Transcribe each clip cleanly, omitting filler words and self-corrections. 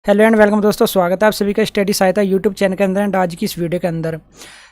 Hello and welcome दोस्तों, स्वागत है आप सभी का स्टडी सहायता यूट्यूब चैनल के अंदर एंड आज की इस वीडियो के अंदर।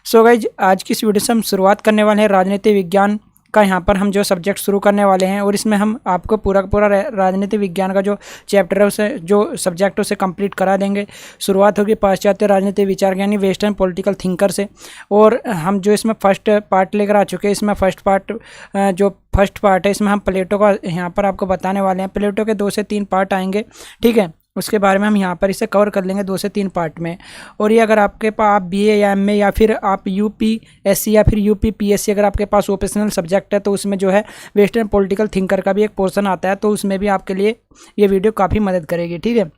सो गाइज, आज की इस वीडियो से हम शुरुआत करने वाले हैं राजनीति विज्ञान का। यहाँ पर हम जो सब्जेक्ट शुरू करने वाले हैं और इसमें हम आपको पूरा का पूरा राजनीति विज्ञान का जो चैप्टर है उसे जो सब्जेक्ट उसे कंप्लीट करा देंगे। शुरुआत होगी पाश्चात्य राजनीति विचार यानी वेस्टर्न पॉलिटिकल थिंकर से। और हम जो इसमें फर्स्ट पार्ट लेकर आ चुके हैं, इसमें फर्स्ट पार्ट है, इसमें हम प्लेटो का यहाँ पर आपको बताने वाले हैं। प्लेटो के 2 से 3 पार्ट आएंगे, ठीक है। उसके बारे में हम यहाँ पर इसे कवर कर लेंगे 2 से 3 पार्ट में। और ये अगर आपके पास आप बीए या एमए या फिर आप यूपीएससी या फिर यूपीपीएससी अगर आपके पास ओप्शनल सब्जेक्ट है तो उसमें जो है वेस्टर्न पॉलिटिकल थिंकर का भी एक पोर्शन आता है, तो उसमें भी आपके लिए ये वीडियो काफ़ी मदद करेगी, ठीक है।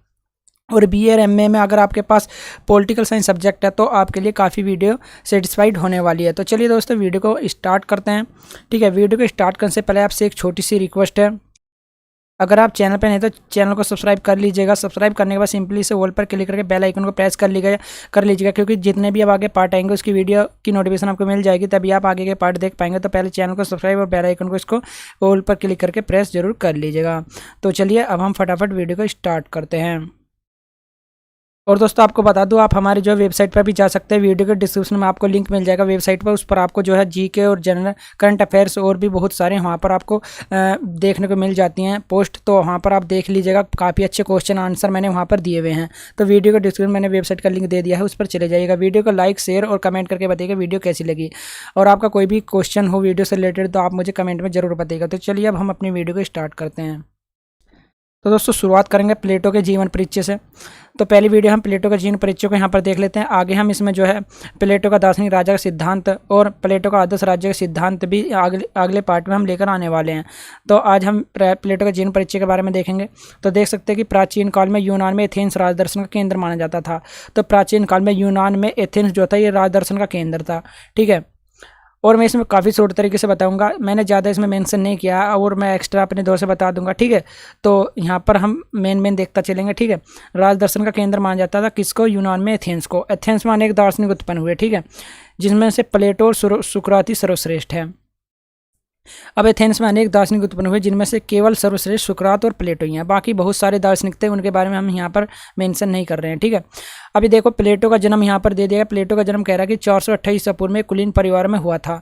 और बीए और एमए में अगर आपके पास पॉलिटिकल साइंस सब्जेक्ट है तो आपके लिए काफ़ी वीडियो सेटिस्फाइड होने वाली है। तो चलिए दोस्तों, वीडियो को स्टार्ट करते हैं, ठीक है। वीडियो को स्टार्ट करने से पहले आपसे एक छोटी सी रिक्वेस्ट है, अगर आप चैनल पे नहीं तो चैनल को सब्सक्राइब कर लीजिएगा। सब्सक्राइब करने के बाद सिंपली से ऑल पर क्लिक करके बेल आइकन को प्रेस कर लीजिएगा, क्योंकि जितने भी अब आगे पार्ट आएंगे उसकी वीडियो की नोटिफिकेशन आपको मिल जाएगी, तभी आप आगे के पार्ट देख पाएंगे। तो पहले चैनल को सब्सक्राइब और बेल आइकन को इसको ऑल पर क्लिक करके प्रेस जरूर कर लीजिएगा। तो चलिए अब हम फटाफट वीडियो को स्टार्ट करते हैं। और दोस्तों आपको बता दूं, आप हमारी जो वेबसाइट पर भी जा सकते हैं। वीडियो के डिस्क्रिप्शन में आपको लिंक मिल जाएगा वेबसाइट पर, उस पर आपको जो है जीके और जनरल करंट अफेयर्स और भी बहुत सारे वहाँ पर आपको देखने को मिल जाती हैं पोस्ट। तो वहाँ पर आप देख लीजिएगा, काफ़ी अच्छे क्वेश्चन आंसर मैंने वहाँ पर दिए हुए हैं। तो वीडियो के डिस्क्रिप्शन मैंने वेबसाइट का लिंक दे दिया है, उस पर चले जाइएगा। वीडियो को लाइक शेयर और कमेंट करके बताइएगा वीडियो कैसी लगी। और आपका कोई भी क्वेश्चन हो वीडियो से रिलेटेड तो आप मुझे कमेंट में ज़रूर बताइएगा। तो चलिए अब हम अपनी वीडियो को स्टार्ट करते हैं। तो दोस्तों शुरुआत करेंगे प्लेटो के जीवन परिचय से। तो पहली वीडियो हम प्लेटो के जीवन परिचय को यहाँ पर देख लेते हैं। आगे हम इसमें जो है प्लेटो का दार्शनिक राजा का सिद्धांत और प्लेटो का आदर्श राज्य का सिद्धांत भी अगले पार्ट में हम लेकर आने वाले हैं। तो आज हम प्लेटो के जीवन परिचय के बारे में देखेंगे। तो देख सकते हैं कि प्राचीन काल में यूनान में एथेंस राजदर्शन का केंद्र माना जाता था। तो प्राचीन काल में यूनान में एथेंस जो था ये राजदर्शन का केंद्र था, ठीक है। और मैं इसमें काफ़ी शॉर्ट तरीके से बताऊंगा, मैंने ज़्यादा इसमें मेंशन नहीं किया और मैं एक्स्ट्रा अपने दौर से बता दूंगा, ठीक है। तो यहाँ पर हम मेन देखता चलेंगे, ठीक है। राजदर्शन का केंद्र माना जाता था किसको? यूनान में एथेंस को। एथेंस में अनेक दार्शनिक उत्पन्न हुए, ठीक है, जिसमें से प्लेटो और सुकराती सर्वश्रेष्ठ है। अब एथेंस में अनेक दार्शनिक उत्पन्न हुए, जिनमें से केवल सर्वश्रेष्ठ सुकरात और प्लेटो ही हैं। बाकी बहुत सारे दार्शनिक थे, उनके बारे में हम यहाँ पर मेंशन नहीं कर रहे हैं, ठीक है। अभी देखो प्लेटो का जन्म यहाँ पर दे दिया। प्लेटो का जन्म कह रहा है कि 428 ईसा पूर्व में कुलीन परिवार में हुआ था।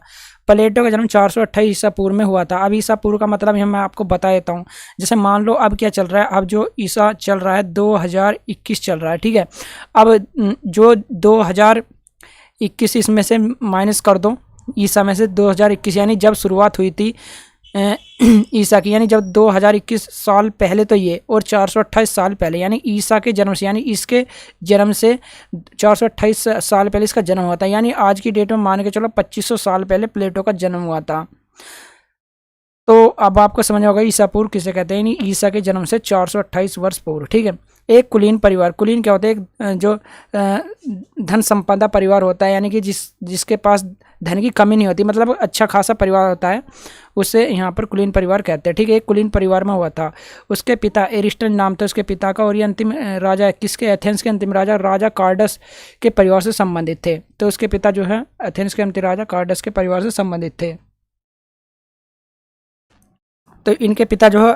प्लेटो का जन्म 428 ईसा पूर्व में हुआ था। अब ईसा पूर्व का मतलब मैं आपको बता देता हूँ। जैसे मान लो अब क्या चल रहा है, अब जो ईसा चल रहा है 2021 चल रहा है, ठीक है। अब जो 2021 इसमें से माइनस कर दो ईसा में से 2021, यानी जब शुरुआत हुई थी ईसा की, यानी जब 2021 साल पहले तो ये, और 428 साल पहले यानी ईसा के जन्म से, यानी इसके जन्म से 428 साल पहले इसका जन्म हुआ था। यानी आज की डेट में मान के चलो 2500 साल पहले प्लेटो का जन्म हुआ था। तो अब आपको समझ होगा ईसा पूर्व किसे कहते हैं, यानी ईसा के जन्म से 428 वर्ष पूर्व, ठीक है। एक कुलीन परिवार, कुलीन क्या होता है? एक जो धन संपदा परिवार होता है, यानी कि जिसके पास धन की कमी नहीं होती, मतलब अच्छा खासा परिवार होता है, उसे यहाँ पर कुलीन परिवार कहते हैं, ठीक है। एक कुलीन परिवार में हुआ था। उसके पिता एरिस्टन नाम था उसके पिता का, और ये अंतिम राजा किसके? एथेंस के अंतिम राजा कार्डस के परिवार से संबंधित थे। तो उसके पिता जो है एथेंस के अंतिम राजा कार्डस के परिवार से संबंधित थे। तो इनके पिता जो है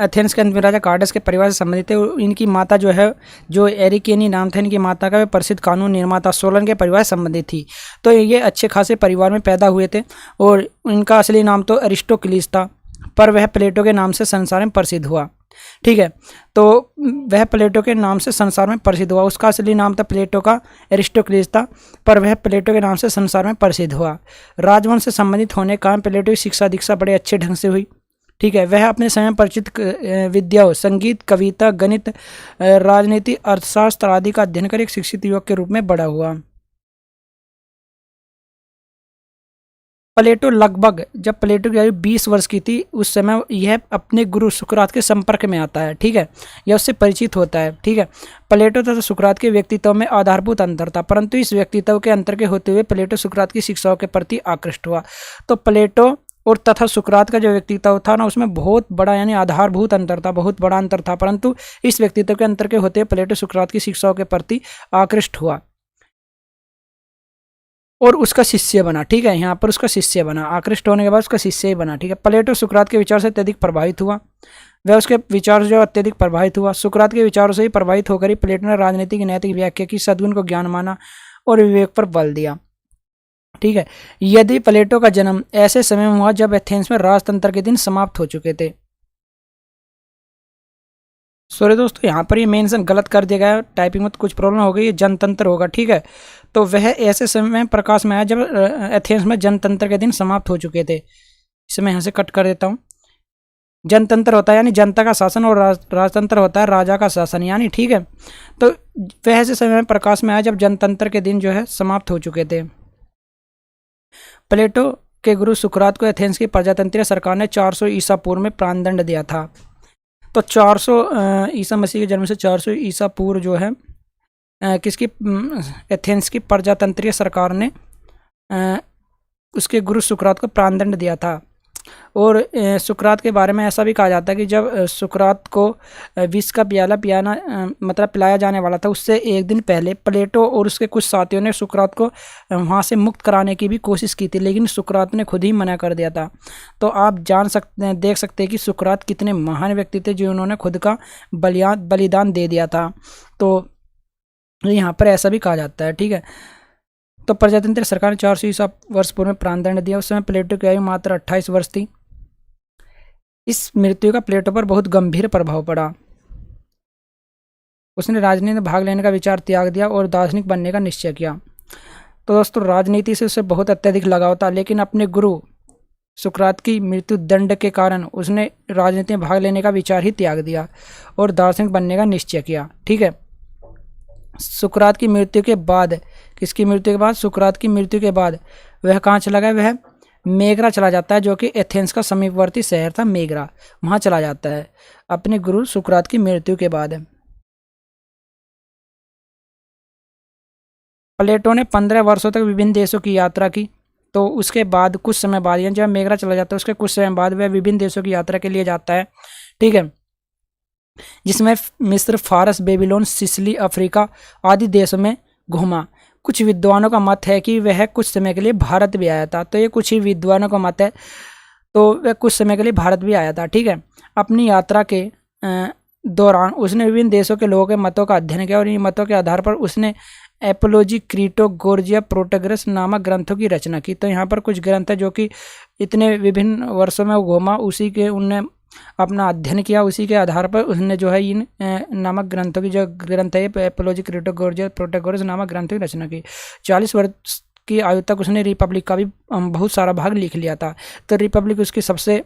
एथेंस के अंतिम राजा कार्डस के परिवार से संबंधित थे। इनकी माता जो है, जो एरिकेनी नाम था इनकी माता का, वे प्रसिद्ध कानून निर्माता सोलन के परिवार से संबंधित थी। तो ये अच्छे खासे परिवार में पैदा हुए थे, और इनका असली नाम तो अरिस्टोक्लिस था, पर वह प्लेटो के नाम से संसार में प्रसिद्ध हुआ, ठीक है। तो वह प्लेटो के नाम से संसार में प्रसिद्ध हुआ। उसका असली नाम था प्लेटो का अरिस्टोक्लिस था, पर वह प्लेटो के नाम से संसार में प्रसिद्ध हुआ। राजवंश से संबंधित होने का प्लेटो की शिक्षा दीक्षा बड़े अच्छे ढंग से हुई, ठीक है। वह अपने समय परिचित विद्याओं, संगीत, कविता, गणित, राजनीति, अर्थशास्त्र आदि का अध्ययन कर एक शिक्षित युवक के रूप में बड़ा हुआ। प्लेटो लगभग, जब प्लेटो की आयु 20 वर्ष की थी, उस समय यह अपने गुरु सुकरात के संपर्क में आता है, ठीक है। यह उससे परिचित होता है, ठीक है। प्लेटो तथा सुकरात के व्यक्तित्व में आधारभूत अंतर था, परंतु इस व्यक्तित्व के अंतर के होते हुए प्लेटो सुकरात की शिक्षाओं के प्रति आकृष्ट हुआ। तो प्लेटो और तथा सुकरात का जो व्यक्तित्व था ना, उसमें बहुत बड़ा यानी आधारभूत अंतर था, बहुत बड़ा अंतर था, परंतु इस व्यक्तित्व के अंतर के होते हुए प्लेटो सुकरात की शिक्षाओं के प्रति आकृष्ट हुआ। और उसका शिष्य बना। ठीक है, यहाँ पर उसका शिष्य बना, आकृष्ट होने के बाद उसका शिष्य ही बना। ठीक है, प्लेटो सुकरात के विचार से अत्यधिक प्रभावित हुआ। वह उसके विचार जो अत्यधिक प्रभावित हुआ। सुकरात के विचारों से ही प्रभावित होकर ही प्लेटो ने राजनीतिक नैतिक व्याख्या की, सद्गुण को ज्ञान माना और विवेक पर बल दिया। ठीक है, यदि प्लेटो का जन्म ऐसे समय में हुआ जब एथेंस में राजतंत्र के दिन समाप्त हो चुके थे। सॉरी दोस्तों, यहाँ पर ये मेंशन गलत कर दिया गया है, टाइपिंग में कुछ प्रॉब्लम हो गई है, जनतंत्र होगा। ठीक है, तो वह ऐसे समय में प्रकाश में आया जब एथेंस में जनतंत्र के दिन समाप्त हो चुके थे। इसे मैं यहाँ से कट कर देता हूँ। जनतंत्र होता है यानी जनता का शासन, और राजतंत्र होता है राजा का शासन यानी। ठीक है, तो वह ऐसे समय में प्रकाश में आया जब जनतंत्र के दिन जो है समाप्त हो चुके थे। प्लेटो के गुरु सुकरात को एथेंस की प्रजातंत्रीय सरकार ने 400 ईसा पूर्व में प्राणदंड दिया था। तो 400 ईसा मसीह के जन्म से 400 ईसा पूर्व जो है किसकी एथेंस की प्रजातंत्रीय सरकार ने उसके गुरु सुकरात को प्राणदंड दिया था। और सुकरात के बारे में ऐसा भी कहा जाता है कि जब सुकरात को विष का प्याला पिलाया जाने वाला था, उससे एक दिन पहले प्लेटो और उसके कुछ साथियों ने सुकरात को वहाँ से मुक्त कराने की भी कोशिश की थी, लेकिन सुकरात ने खुद ही मना कर दिया था। तो आप देख सकते हैं कि सुकरात कितने महान व्यक्ति थे जो उन्होंने खुद का बलिदान दे दिया था। तो यहाँ पर ऐसा भी कहा जाता है। ठीक है, तो प्रजातंत्र सरकार ने 400 ईसा वर्ष पूर्व में प्राणदंड दिया। उस समय प्लेटो की आयु मात्र 28 वर्ष थी। इस मृत्यु का प्लेटो पर बहुत गंभीर प्रभाव पड़ा। उसने राजनीति में भाग लेने का विचार त्याग दिया और दार्शनिक बनने का निश्चय किया। तो दोस्तों, राजनीति से उसे बहुत अत्यधिक लगाव था, लेकिन अपने गुरु सुकरात की मृत्यु दंड के कारण उसने राजनीति में भाग लेने का विचार ही त्याग दिया और दार्शनिक बनने का निश्चय किया। ठीक है, सुकरात की मृत्यु के बाद, किसकी मृत्यु के बाद? सुकरात की मृत्यु के बाद वह कहाँ चला गया? वह मेगरा चला जाता है, जो कि एथेंस का समीपवर्ती शहर था मेगरा, वहां चला जाता है अपने गुरु सुकरात की मृत्यु के बाद। प्लेटो ने 15 वर्षों तक विभिन्न देशों की यात्रा की। तो उसके बाद कुछ समय बाद, यानी जब मेगरा चला जाता है उसके कुछ समय बाद वह विभिन्न देशों की यात्रा के लिए जाता है। ठीक है, जिसमें मिस्र, फारस, बेबीलोन, सिसिली, अफ्रीका आदि देशों में घूमा। कुछ विद्वानों का मत है कि वह कुछ समय के लिए भारत भी आया था। तो ये कुछ ही विद्वानों का मत है, तो वह कुछ समय के लिए भारत भी आया था। ठीक है, अपनी यात्रा के दौरान उसने विभिन्न देशों के लोगों के मतों का अध्ययन किया और इन मतों के आधार पर उसने एपोलॉजी, क्रीटो, गोर्जिया, प्रोटेगोरस नामक ग्रंथों की रचना की। तो यहाँ पर कुछ ग्रंथ है जो कि इतने विभिन्न वर्षों में घूमा, उसी के उनने अपना अध्ययन किया, उसी के आधार पर उसने जो है इन नामक ग्रंथों की जो ग्रंथ है एपोलॉजी, क्रीटो, गोर्जिया, प्रोटेगोरस नामक ग्रंथों की रचना की। 40 वर्ष की आयु तक उसने रिपब्लिक का भी बहुत सारा भाग लिख लिया था। तो रिपब्लिक उसकी सबसे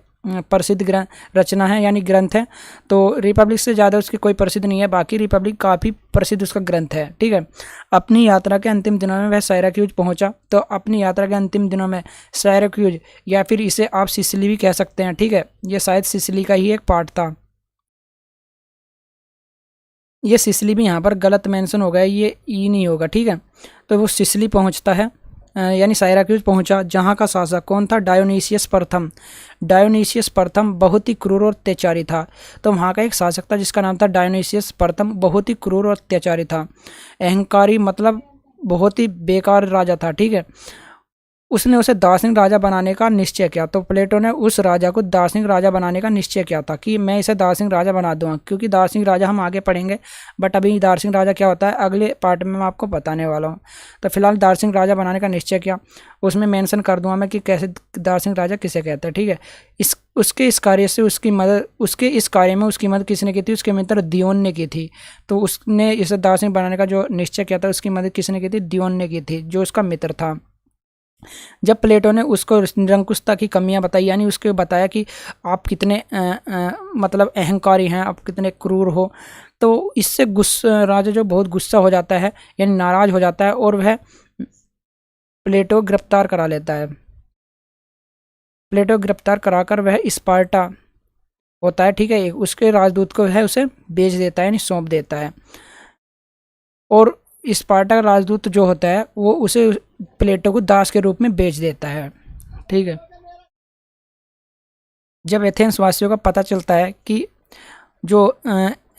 प्रसिद्ध रचना है यानी ग्रंथ है। तो रिपब्लिक से ज़्यादा उसकी कोई प्रसिद्ध नहीं है, बाकी रिपब्लिक काफ़ी प्रसिद्ध उसका ग्रंथ है। ठीक है, अपनी यात्रा के अंतिम दिनों में वह साइराक्यूज पहुंचा। तो अपनी यात्रा के अंतिम दिनों में साइराक्यूज, या फिर इसे आप सिसिली भी कह सकते हैं। ठीक है, ये शायद सिसिली का ही एक पार्ट था। ये सिसिली भी यहाँ पर गलत मेंशन हो गया, ये ई नहीं होगा। ठीक है, तो वो सिसिली पहुँचता है यानी साइराक्यूज पहुंचा, जहां का शासक कौन था? डायोनीसियस प्रथम। डायोनीसियस प्रथम बहुत ही क्रूर और अत्याचारी था। तो वहां का एक शासक था जिसका नाम था डायोनीसियस प्रथम, बहुत ही क्रूर और अत्याचारी था, अहंकारी, मतलब बहुत ही बेकार राजा था। ठीक है, उसने उसे दार्शनिक राजा बनाने का निश्चय किया। तो प्लेटो ने उस राजा को दार्शनिक राजा बनाने का निश्चय किया था कि मैं इसे दार्शनिक राजा बना दूंगा, क्योंकि दार्शनिक राजा हम आगे पढ़ेंगे, बट अभी दार्शनिक राजा क्या होता है अगले पार्ट में मैं आपको बताने वाला हूँ। तो फिलहाल दार्शनिक राजा बनाने का निश्चय किया, उसमें मेंशन कर दूंगा मैं कि कैसे दार्शनिक राजा किसे कहते हैं। ठीक है, उसके इस कार्य में उसकी मदद किसने की थी? उसके मित्र दियोन ने की थी। तो उसने इसे दार्शनिक बनाने का जो निश्चय किया था उसकी मदद किसने की थी? दियोन ने की थी, जो उसका मित्र था। जब प्लेटो ने उसको निरंकुशता की कमियां बताई, यानी उसको बताया कि आप कितने मतलब अहंकारी हैं, आप कितने क्रूर हो, तो इससे राजा जो बहुत गुस्सा हो जाता है यानी नाराज हो जाता है और वह प्लेटो गिरफ्तार करा लेता है। प्लेटो गिरफ्तार कराकर वह स्पार्टा होता है, ठीक है, उसके राजदूत को है उसे बेच देता है यानी सौंप देता है। और स्पार्टा का राजदूत जो होता है वो उसे प्लेटो को दास के रूप में बेच देता है। ठीक है, जब एथेंस वासियों का पता चलता है कि जो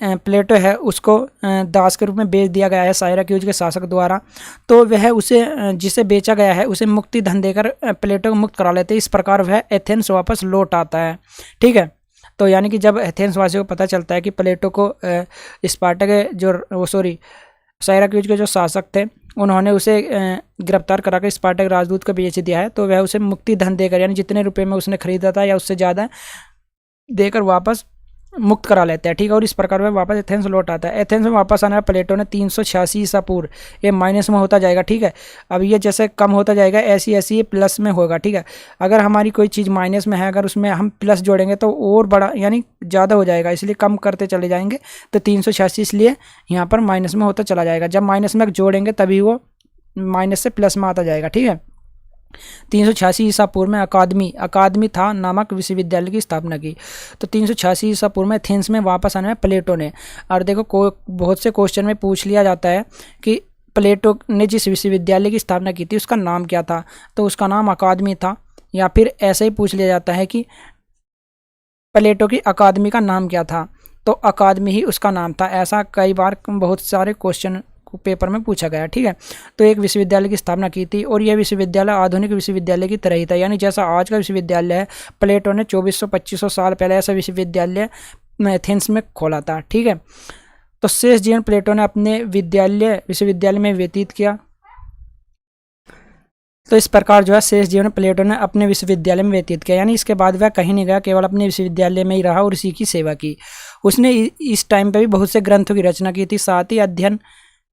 प्लेटो है उसको दास के रूप में बेच दिया गया है साइराक्यूज के शासक द्वारा, तो वह उसे जिसे बेचा गया है उसे मुक्ति धन देकर प्लेटो को मुक्त करा लेते हैं। इस प्रकार वह एथेंस वापस लौट आता है। ठीक है, तो यानी कि जब एथेंस वासियों को पता चलता है कि प्लेटो को स्पार्टा के साइराक्यूज के जो शासक थे उन्होंने उसे गिरफ्तार कराकर स्पार्टा के राजदूत को बेच दिया है, तो वह उसे मुक्ति धन देकर यानी जितने रुपए में उसने खरीदा था या उससे ज़्यादा देकर वापस मुक्त करा लेते हैं। ठीक है, और इस प्रकार वह वापस एथेंस लौट आता है। एथेंस में वापस आने प्लेटो ने 386 ईसा पूर्व, ये माइनस में होता जाएगा। ठीक है, अब ये जैसे कम होता जाएगा ऐसी ऐसी ये प्लस में होगा। ठीक है, अगर हमारी कोई चीज़ माइनस में है, अगर उसमें हम प्लस जोड़ेंगे तो और बड़ा यानी ज़्यादा हो जाएगा, इसलिए कम करते चले जाएंगे। तो 386 इसलिए यहाँ पर माइनस में होता चला जाएगा। जब माइनस में जोड़ेंगे तभी वो माइनस से प्लस में आता जाएगा। ठीक है, 386 ईसा पूर्व में अकादमी था नामक विश्वविद्यालय की स्थापना की। तो 386 ईसा पूर्व में एथेंस में वापस आने में प्लेटो ने, और देखो बहुत से क्वेश्चन में पूछ लिया जाता है कि प्लेटो ने जिस विश्वविद्यालय की स्थापना की थी उसका नाम क्या था, तो उसका नाम अकादमी था। या फिर ऐसे ही पूछ लिया जाता है कि प्लेटो की अकादमी का नाम क्या था, तो अकादमी ही उसका नाम था। ऐसा कई बार बहुत सारे क्वेश्चन पेपर में पूछा गया। ठीक है, तो एक विश्वविद्यालय की स्थापना की थी, और यह विश्वविद्यालय आधुनिक विश्वविद्यालय की तरह ही था, यानी जैसा आज का विश्वविद्यालय है, प्लेटो ने 2400-2500 साल पहले ऐसा विश्वविद्यालय एथेंस में खोला था। ठीक है, तो शेष जीवन प्लेटो ने अपने विश्वविद्यालय में व्यतीत किया। तो इस प्रकार जो है शेष जीवन प्लेटो ने अपने विश्वविद्यालय में व्यतीत किया, यानी इसके बाद वह कहीं नहीं गया, केवल अपने विश्वविद्यालय में ही रहा और उसी की सेवा की। उसने इस टाइम पे भी बहुत से ग्रंथों की रचना की थी, साथ ही अध्ययन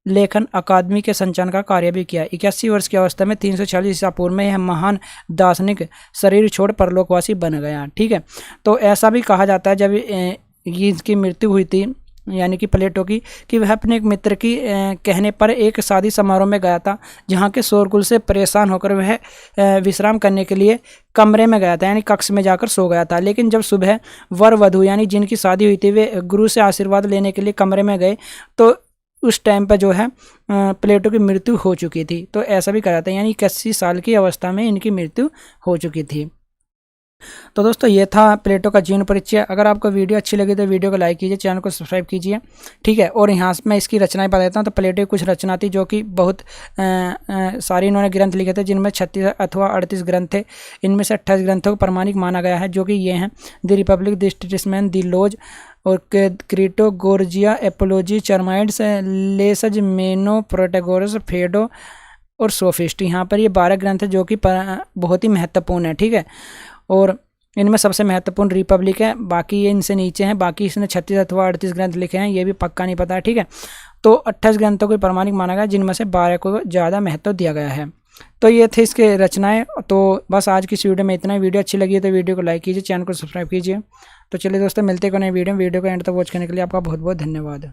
लेखन अकादमी के संचालन का कार्य भी किया। 81 वर्ष की अवस्था में 340 ईसा पूर्व में यह महान दार्शनिक शरीर छोड़ परलोकवासी बन गया। ठीक है, तो ऐसा भी कहा जाता है जब ये इसकी मृत्यु हुई थी यानी कि प्लेटो की, कि वह अपने एक मित्र की कहने पर एक शादी समारोह में गया था, जहाँ के शोरगुल से परेशान होकर वह विश्राम करने के लिए कमरे में गया था, यानी कक्ष में जाकर सो गया था। लेकिन जब सुबह वर वधू यानी जिनकी शादी हुई थी वे गुरु से आशीर्वाद लेने के लिए कमरे में गए, तो उस टाइम पर जो है प्लेटो की मृत्यु हो चुकी थी। तो ऐसा भी कहा जाता है, यानी 81 साल की अवस्था में इनकी मृत्यु हो चुकी थी। तो दोस्तों ये था प्लेटो का जीवन परिचय। अगर आपको वीडियो अच्छी लगी तो वीडियो को लाइक कीजिए, चैनल को सब्सक्राइब कीजिए। ठीक है, और यहाँ मैं इसकी रचनाएं बता देता हूँ। तो प्लेटो की कुछ रचना थी जो कि बहुत सारी इन्होंने ग्रंथ लिखे थे, जिनमें 36 अथवा 38 ग्रंथ थे। इनमें से 28 ग्रंथों को प्रमाणिक माना गया है, जो कि ये हैं: the Republic, the Statesman, the Laws और Crito, Gorgias, Apology, Charmides, Laches, Meno, Protagoras, Phaedo और सोफिस्ट। यहाँ पर ये 12 ग्रंथ है जो कि बहुत ही महत्वपूर्ण है। ठीक है, और इनमें सबसे महत्वपूर्ण रिपब्लिक है, बाकी ये इनसे नीचे हैं। बाकी इसने 36 अथवा 38 ग्रंथ लिखे हैं, ये भी पक्का नहीं पता है। ठीक है, तो 28 ग्रंथों को प्रमाणिक माना गया, जिनमें से 12 को ज़्यादा महत्व दिया गया है। तो ये थे इसके रचनाएं। तो बस आज की इस वीडियो में इतना ही। वीडियो अच्छी लगी है तो वीडियो को लाइक कीजिए, चैनल को सब्सक्राइब कीजिए। तो चलिए दोस्तों, मिलते हैं नए वीडियो को एंड तक वॉच करने के लिए आपका बहुत बहुत धन्यवाद।